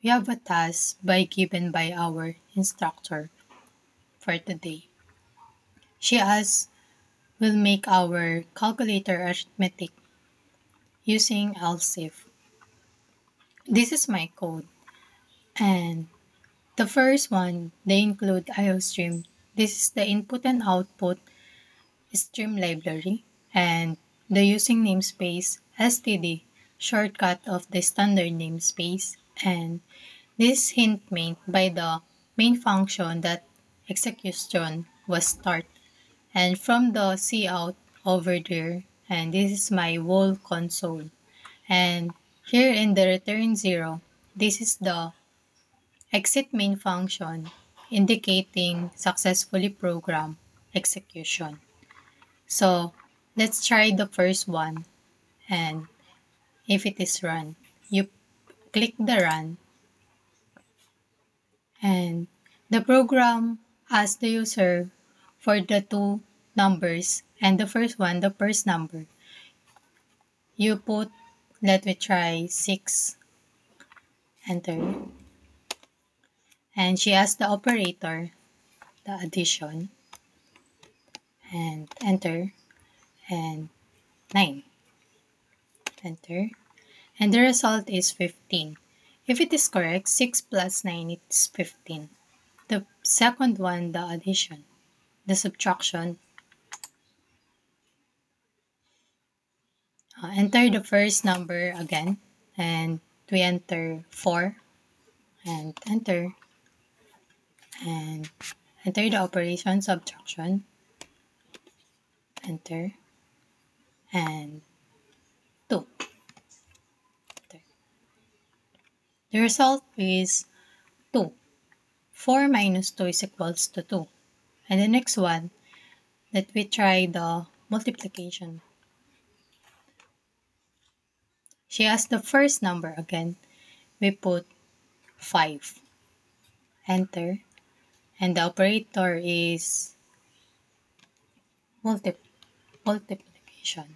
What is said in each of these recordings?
We have a task given by our instructor for today. She asks, we'll make our calculator arithmetic using ELSIF. This is my code. And the first one, they include IOStream. This is the input and output stream library. And the using namespace std, shortcut of the standard namespace. And this hint made by the main function that execution was start. And from the cout over there, and this is my whole console. And here in the return 0, this is the exit main function indicating successfully programmed execution. So let's try the first one, and if it is run, you click the run, and the program asks the user for the two numbers, and the first number, you put, let me try 6, enter, and she asks the operator, the addition, and enter, and 9, enter, and the result is 15. If it is correct, 6 plus 9 is 15. The second one, the addition, the subtraction, enter the first number again, and we enter 4, and enter the operation subtraction, enter, and 2. Enter. The result is 2. 4 minus 2 is equals to 2. And the next one, let we try the multiplication. She asked the first number again. We put 5. Enter. And the operator is multiplication.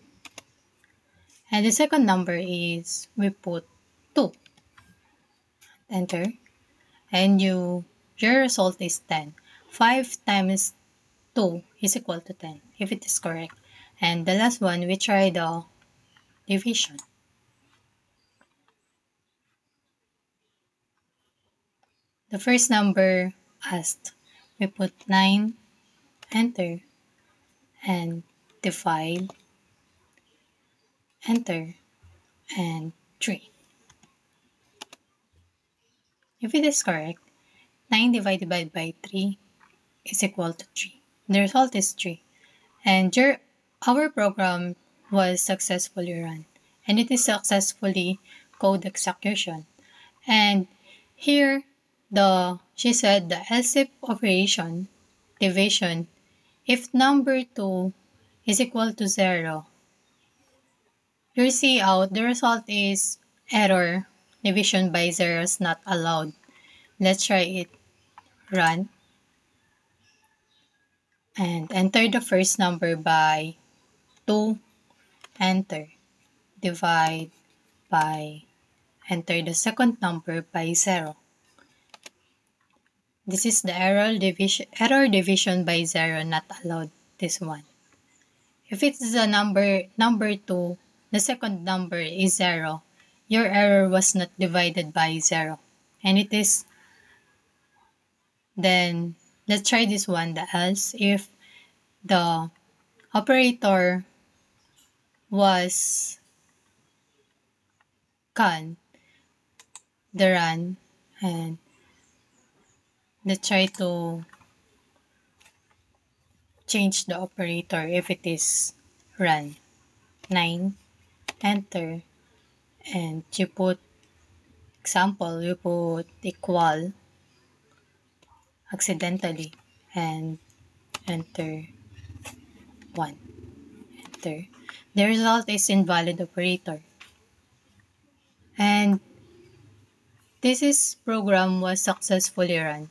And the second number is, we put 2. Enter. And your result is 10. 5 times 2 is equal to 10, if it is correct. And the last one, we try the division. The first number asked, we put 9, enter, and divide, enter, and 3. If it is correct, 9 divided by 3 is equal to 3. The result is 3. And our program was successfully run. And it is successfully code execution. And here, she said the ELSIF operation, division, if number 2 is equal to 0, you see out, the result is error, division by 0 is not allowed. Let's try it. Run. And enter the first number by 2, enter. Divide by, enter the second number by 0. This is the error division by 0, not allowed, this one. If it's the number 2, the second number is 0, your error was not divided by 0. And it is, then let's try this one, the else. If the operator was can, the run, and let's try to change the operator if it is run. 9, enter, and you put, example, you put equal accidentally, and enter 1, enter. The result is invalid operator. And this program was successfully run.